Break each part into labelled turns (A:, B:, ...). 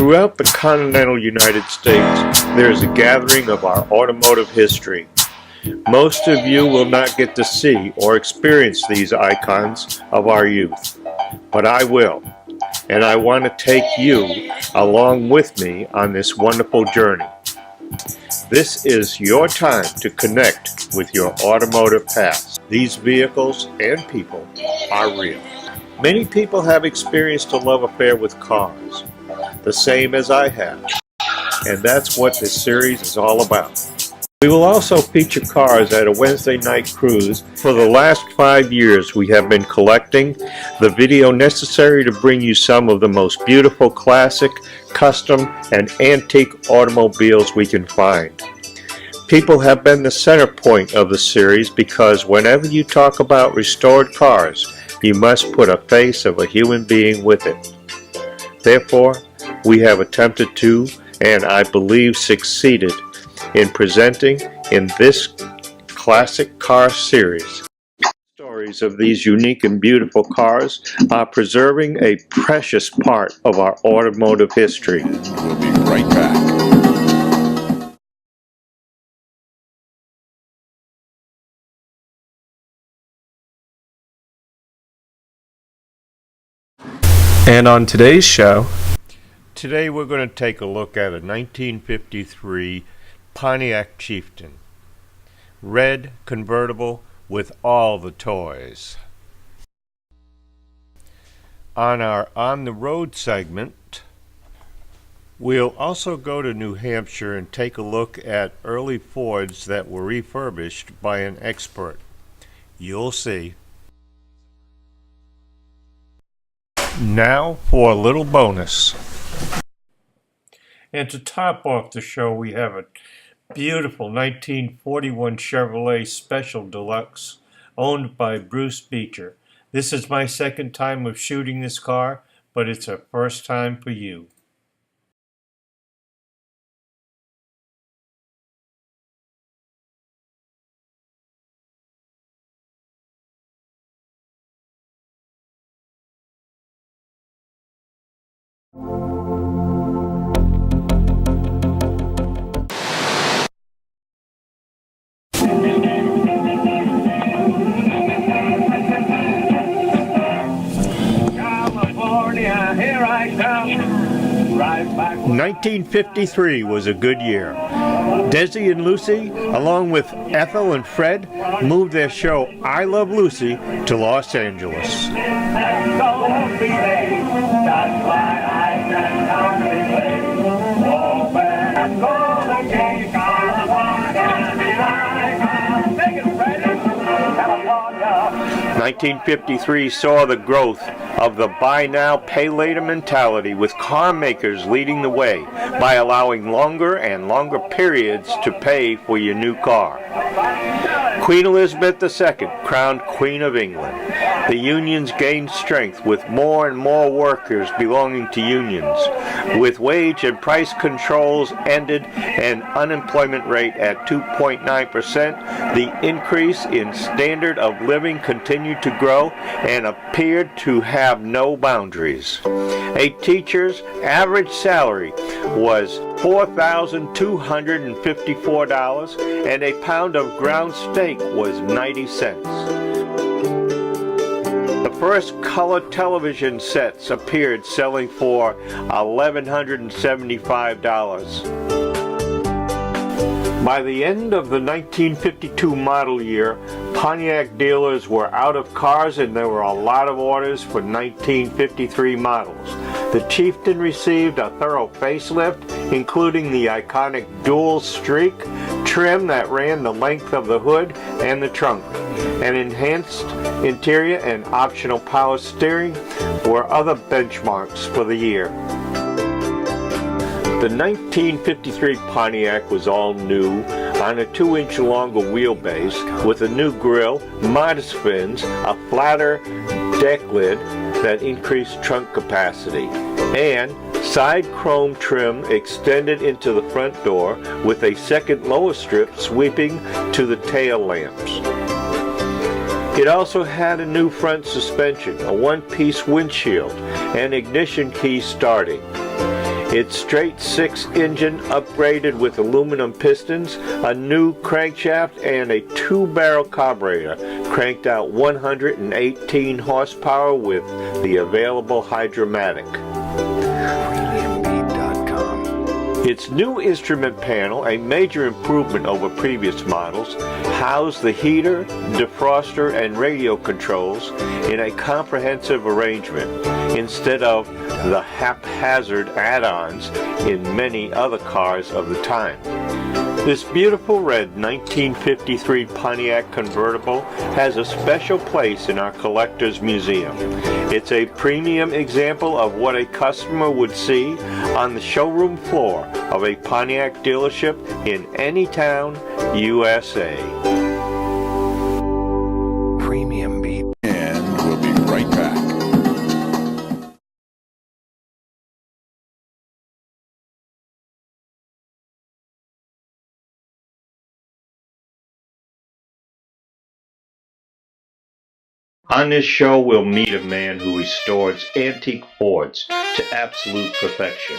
A: Throughout the continental United States, there is a gathering of our automotive history. Most of you will not get to see or experience these icons of our youth, but I will, and I want to take you along with me on this wonderful journey. This is your time to connect with your automotive past. These vehicles and people are real. Many people have experienced a love affair with cars, the same as I have, and that's what this series is all about. We will also feature cars at a Wednesday night cruise. For the last 5 years, we have been collecting the video necessary to bring you some of the most beautiful classic, custom, and antique automobiles we can find. People have been the center point of the series because whenever you talk about restored cars, you must put a face of a human being with it. Therefore, we have attempted to, and I believe succeeded, in presenting in this classic car series. Stories of these unique and beautiful cars are preserving a precious part of our automotive history.
B: We'll be right back.
A: And on today's show, today we're going to take a look at a 1953 Pontiac Chieftain. Red convertible with all the toys. On our On the Road segment, we'll also go to New Hampshire and take a look at early Fords that were refurbished by an expert. You'll see. Now for a little bonus. And to top off the show, we have a beautiful 1941 Chevrolet Special Deluxe owned by Bruce Beecher. This is my second time of shooting this car, but it's a first time for you.
C: Here I come, right back.
A: 1953 was a good year. Desi and Lucy, along with Ethel and Fred, moved their show I Love Lucy to Los Angeles.
C: California.
A: 1953 saw the growth of the buy now, pay later mentality, with car makers leading the way by allowing longer and longer periods to pay for your new car. Queen Elizabeth II, crowned Queen of England. The unions gained strength with more and more workers belonging to unions. With wage and price controls ended and unemployment rate at 2.9%, the increase in standard of living continued to grow and appeared to have no boundaries. A teacher's average salary was $4,254 and a pound of ground steak was 90 cents. The first color television sets appeared, selling for $1,175. By the end of the 1952 model year, Pontiac dealers were out of cars and there were a lot of orders for 1953 models. The Chieftain received a thorough facelift, including the iconic dual streak trim that ran the length of the hood and the trunk. An enhanced interior and optional power steering were other benchmarks for the year. The 1953 Pontiac was all new on a 2-inch longer wheelbase with a new grille, modest fins, a flatter deck lid that increased trunk capacity, and side chrome trim extended into the front door with a second lower strip sweeping to the tail lamps. It also had a new front suspension, a one-piece windshield, and ignition key starting. It's straight 6 engine upgraded with aluminum pistons, a new crankshaft, and a 2-barrel carburetor, cranked out 118 horsepower with the available Hydromatic. Its new instrument panel, a major improvement over previous models, housed the heater, defroster, and radio controls in a comprehensive arrangement instead of the haphazard add-ons in many other cars of the time. This beautiful red 1953 Pontiac Convertible has a special place in our collector's museum. It's a premium example of what a customer would see on the showroom floor of a Pontiac dealership in any town, USA.
B: Premium Beat. And we'll be right back.
A: On this show, we'll meet a man who restores antique Fords to absolute perfection.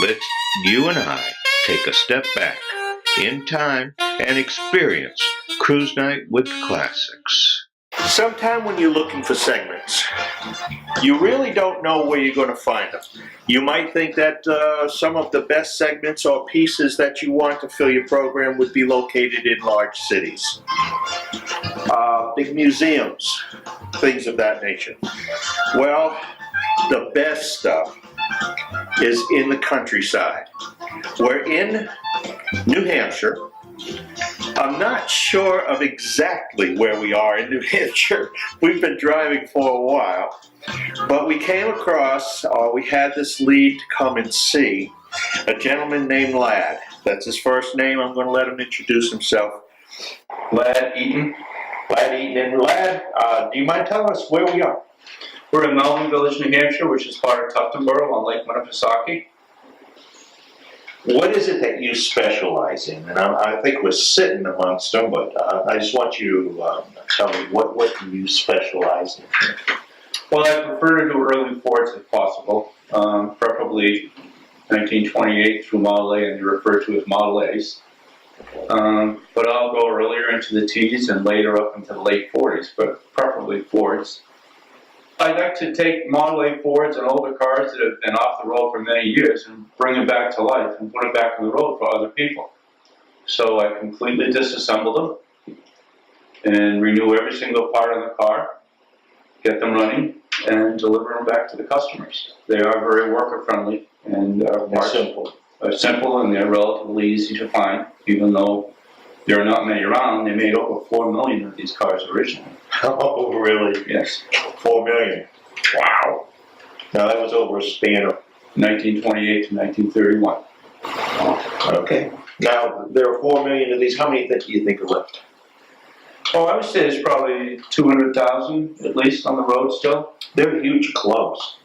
A: Let's, you and I, take a step back in time and experience Cruise Night with Classics. Sometime when you're looking for segments, you really don't know where you're going to find them. You might think that some of the best segments or pieces that you want to fill your program would be located in large cities. Big museums, things of that nature. Well, the best stuff is in the countryside. We're in New Hampshire. I'm not sure of exactly where we are in New Hampshire. We've been driving for a while, but we came across, we had this lead to come and see a gentleman named Ladd. That's his first name. I'm going to let him introduce himself. Ladd Eaton. Ladd Eaton. And Ladd, do you mind telling us where we are?
D: We're in Melvin Village, New Hampshire, which is part of Tuftonboro on Lake Winnipesaukee.
A: What is it that you specialize in? And I think we're sitting amongst them, but I just want you to tell me what do you specialize in?
D: Well, I prefer to do early Fords if possible, preferably 1928 through Model A, and they're referred to as Model A's. But I'll go earlier into the T's and later up into the late 40s, but preferably Fords. I like to take Model A Fords and older cars that have been off the road for many years and bring them back to life and put them back on the road for other people. So I completely disassemble them and renew every single part of the car, get them running, and deliver them back to the customers. They are very worker-friendly and simple, and they're relatively easy to find, even though there are not many around. They made over 4 million of these cars originally.
A: Oh, really?
D: Yes.
A: 4 million. Wow. Now that was over a span of
D: 1928 to 1931.
A: Okay. Now there are 4 million of these. How many do you think are left?
D: Oh, I would say there's probably 200,000 at least on the road still.
A: They're huge clubs.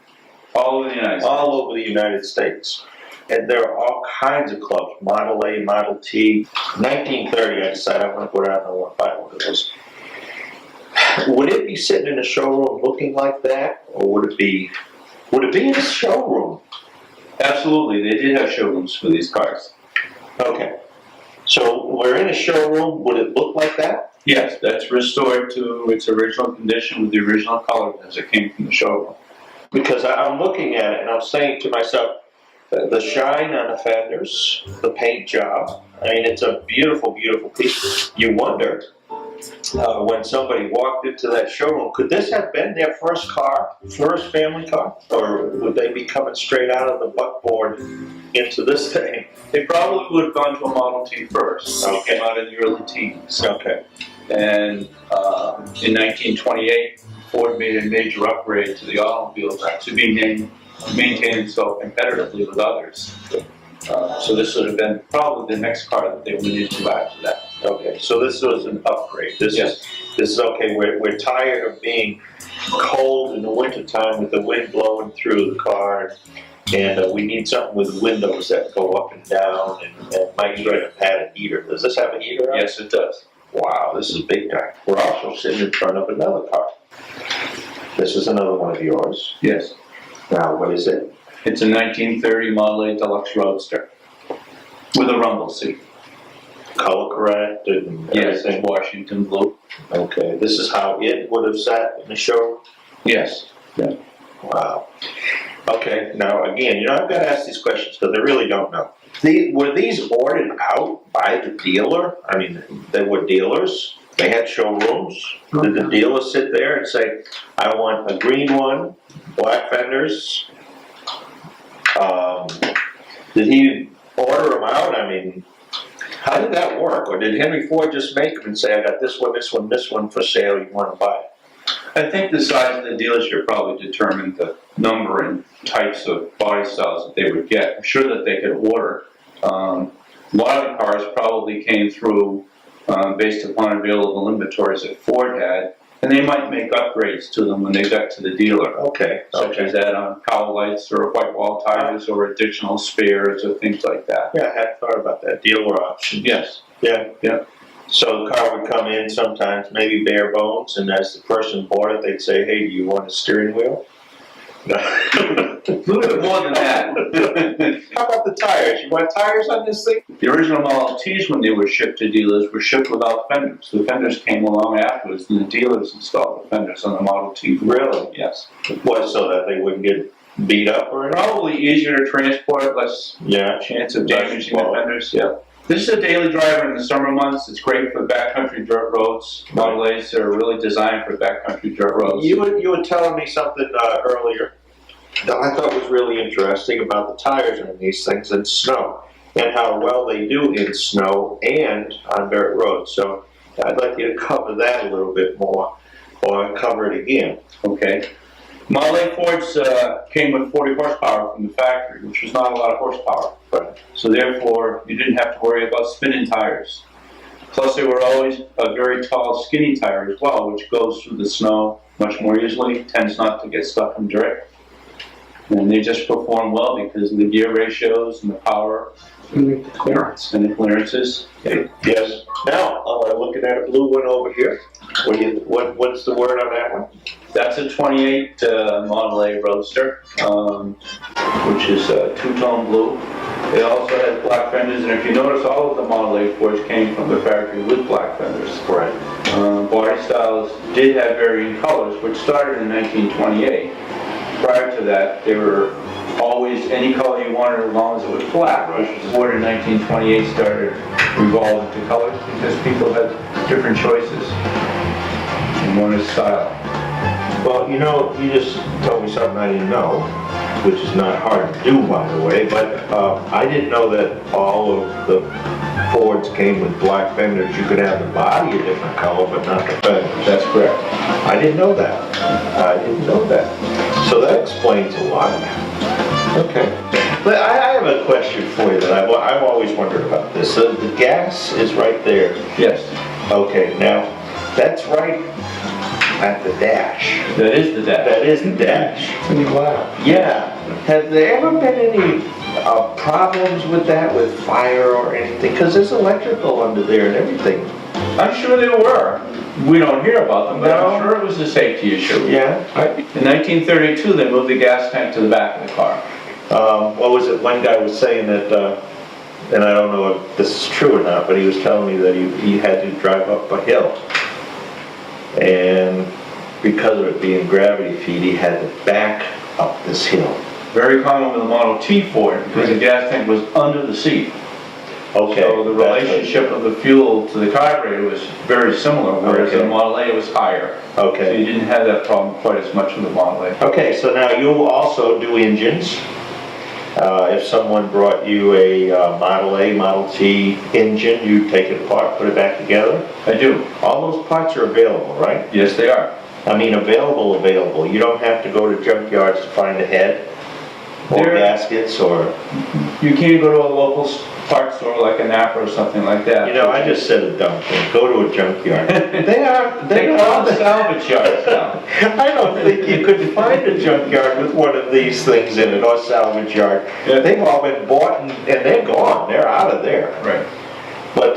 D: All over the United States.
A: All over the United States. And there are all kinds of clubs. Model A, Model T. 1930, I decided I'm going to go down and I want to buy one of those. Would it be sitting in a showroom looking like that, or would it be in a showroom?
D: Absolutely, they did have showrooms for these cars.
A: Okay, so we're in a showroom. Would it look like that?
D: Yes, that's restored to its original condition with the original color as it came from the showroom.
A: Because I'm looking at it and I'm saying to myself, the shine on the fenders, the paint job. I mean, it's a beautiful, beautiful piece. You wonder. When somebody walked into that showroom, could this have been their first car, first family car? Or would they be coming straight out of the buckboard into this thing?
D: They probably would have gone to a Model T first.
A: Okay.
D: It came out in the early teens.
A: Okay.
D: And in 1928, Ford made a major upgrade to the automobile to be maintain itself competitively with others. So this would have been probably the next car that they went into after that.
A: Okay, so this was an upgrade. This is okay. We're tired of being cold in the wintertime with the wind blowing through the car, and we need something with windows that go up and down, and might even have had a heater. Does this have a heater on it?
D: Yes, it does.
A: Wow, this is big time. We're also sitting in front of another car. This is another one of yours.
D: Yes.
A: Now, what is it?
D: It's a 1930 Model A Deluxe Roadster with a rumble seat.
A: Color correct and
D: Yes,
A: everything?
D: Washington blue.
A: Okay, this is how it would have sat in the showroom?
D: Yes. Yeah.
A: Wow. Okay, now again, I've got to ask these questions because I really don't know. Were these ordered out by the dealer? I mean, they were dealers? They had showrooms? Did the dealer sit there and say, I want a green one, black fenders? Did he order them out? I mean, how did that work? Or did Henry Ford just make them and say, I got this one, this one, this one for sale, you want to buy it?
D: I think the size of the dealership probably determined the number and types of body styles that they would get. I'm sure that they could order. A lot of the cars probably came through based upon available inventories that Ford had, and they might make upgrades to them when they got to the dealer.
A: Okay.
D: Such as add-on power lights or white wall tires or additional spares or things like that.
A: Yeah, I hadn't thought about that. Dealer option.
D: Yes.
A: Yeah.
D: Yeah.
A: So the car would come in sometimes, maybe bare bones, and as the person bought it, they'd say, hey, do you want a steering wheel? No.
D: A little bit more than that.
A: How about the tires? You want tires on this thing?
D: The original Model Ts, when they were shipped to dealers, were shipped without fenders. The fenders came along afterwards, and the dealers installed the fenders on the Model T.
A: Really?
D: Yes.
A: Was so that they wouldn't get beat up or anything?
D: Probably easier to transport, less
A: Yeah.
D: chance of
A: Less
D: damaging the
A: fault.
D: fenders. Yeah. This is a daily driver in the summer months. It's great for backcountry dirt roads. Model A's are really designed for backcountry dirt roads.
A: You were telling me something earlier that I thought was really interesting about the tires on these things in snow and how well they do in snow and on dirt roads. So I'd like you to cover that a little bit more or cover it again.
D: Okay. Model A Fords came with 40 horsepower from the factory, which was not a lot of horsepower.
A: Right.
D: So therefore, you didn't have to worry about spinning tires. Plus, they were always a very tall, skinny tire as well, which goes through the snow much more easily, tends not to get stuck in dirt. And they just perform well because of the gear ratios and the power and the clearances.
A: Okay. Yes. Now, looking at a blue one over here. What's the word on that one?
D: That's a 28 Model A Roadster, which is two-tone blue. It also has black fenders, and if you notice, all of the Model A Fords came from the factory with black fenders.
A: Right.
D: Body styles did have varying colors, which started in 1928. Prior to that, they were always any color you wanted as long as it was black. Ford in 1928 started revolving to colors because people had different choices and wanted style.
A: Well, you just told me something I didn't know, which is not hard to do, by the way, but I didn't know that all of the Fords came with black fenders. You could have the body a different color, but not the fenders.
D: That's correct.
A: I didn't know that. I didn't know that. So that explains a lot. Okay. But I have a question for you that I've always wondered about this. So the gas is right there.
D: Yes.
A: Okay, now, that's right at the dash.
D: That is the dash.
A: That is the dash.
E: Pretty loud.
A: Yeah. Have there ever been any problems with that, with fire or anything? Because there's electrical under there and everything.
D: I'm sure there were. We don't hear about them, but
A: No.
D: I'm sure it was a safety issue.
A: Yeah.
D: In 1932, they moved the gas tank to the back of the car.
A: What was it? One guy was saying that, and I don't know if this is true or not, but he was telling me that he had to drive up a hill. And because of it being gravity feed, he had to back up this hill.
D: Very common with the Model T Ford because the gas tank was under the seat.
A: Okay.
D: So the relationship of the fuel to the carburetor was very similar, whereas
A: Okay.
D: the Model A was higher. So
A: Okay.
D: you didn't have that problem quite as much with the Model A.
A: Okay, so now you also do engines. If someone brought you a Model A, Model T engine, you take it apart, put it back together.
D: I do.
A: All those parts are available, right?
D: Yes, they are.
A: I mean, available. You don't have to go to junkyards to find a head or
D: There-
A: gaskets or...
D: You can't go to a local parts store like a Napa or something like that.
A: I just said a dumb thing. Go to a junkyard.
D: They call them salvage yards now.
A: I don't think you could find a junkyard with one of these things in it, or salvage yard.
D: Yeah.
A: They've all been bought and they're gone. They're out of there.
D: Right.
A: But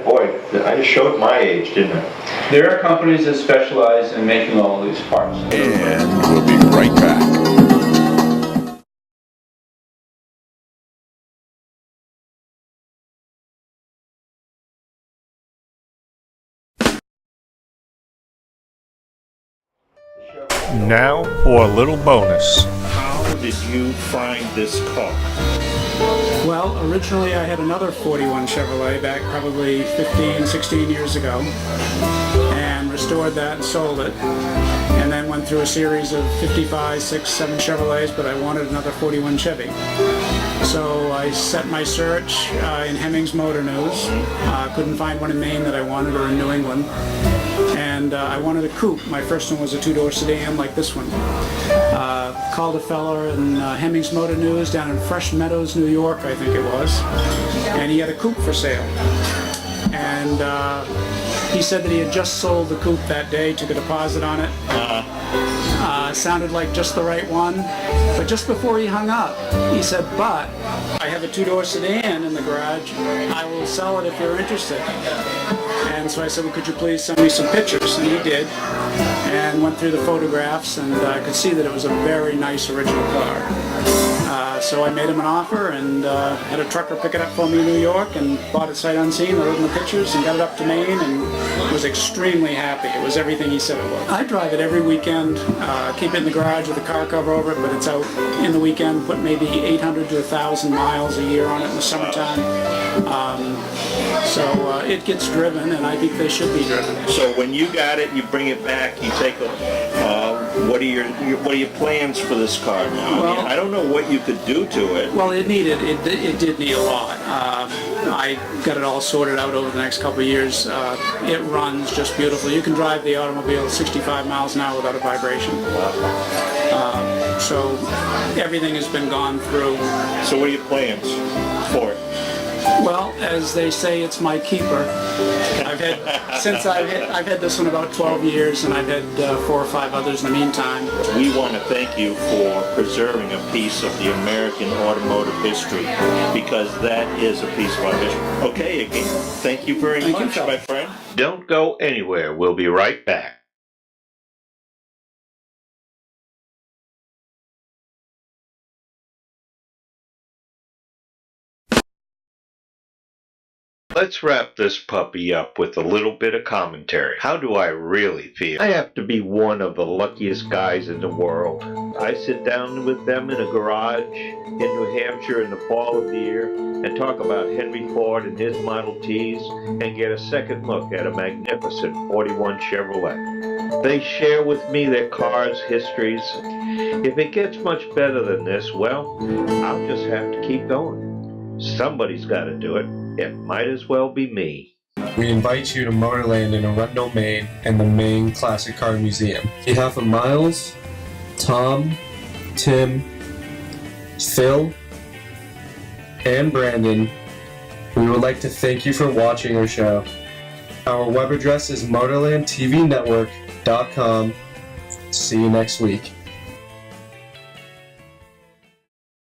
A: boy, I just showed my age, didn't I?
D: There are companies that specialize in making all these parts.
B: And we'll be right back.
A: Now for a little bonus. How did you find this car?
E: Well, originally I had another 41 Chevrolet back probably 15, 16 years ago, and restored that and sold it, and then went through a series of 55, 6, 7 Chevrolets, but I wanted another 41 Chevy. So I set my search in Hemmings Motor News. Couldn't find one in Maine that I wanted, or in New England. And I wanted a coupe. My first one was a two-door sedan like this one. Called a fella in Hemmings Motor News down in Fresh Meadows, New York, I think it was. And he had a coupe for sale. And he said that he had just sold the coupe that day, took a deposit on it. Sounded like just the right one. But just before he hung up, he said, "But I have a two-door sedan in the garage. I will sell it if you're interested." And so I said, "Well, could you please send me some pictures?" And he did, and went through the photographs, and I could see that it was a very nice original car. So I made him an offer, and had a trucker pick it up for me in New York, and bought it sight unseen, wrote him the pictures, and got it up to Maine, and was extremely happy. It was everything he said it was. I drive it every weekend, keep it in the garage with a car cover over it, but it's out in the weekend, put maybe 800 to 1,000 miles a year on it in the summertime. So it gets driven, and I think they should be driven.
A: So when you got it, you bring it back, you take a, what are your plans for this car now?
E: Well,
A: I don't know what you could do to it.
E: Well, it did need a lot. I got it all sorted out over the next couple of years. It runs just beautifully. You can drive the automobile 65 miles an hour without a vibration. So everything has been gone through.
A: So what are your plans for it?
E: Well, as they say, it's my keeper. I've had this one about 12 years, and I've had 4 or 5 others in the meantime.
A: We want to thank you for preserving a piece of the American automotive history, because that is a piece of our history. Okay, again, thank you very much, my friend. Don't go anywhere. We'll be right back. Let's wrap this puppy up with a little bit of commentary. How do I really feel? I have to be one of the luckiest guys in the world. I sit down with them in a garage in New Hampshire in the fall of the year and talk about Henry Ford and his Model Ts and get a second look at a magnificent 41 Chevrolet. They share with me their cars' histories. If it gets much better than this, well, I'll just have to keep going. Somebody's got to do it. It might as well be me.
F: We invite you to Motorland in Arundel, Maine, and the Maine Classic Car Museum. On behalf of Miles, Tom, Tim, Phil, and Brandon, we would like to thank you for watching our show. Our web address is motorlandtvnetwork.com. See you next week.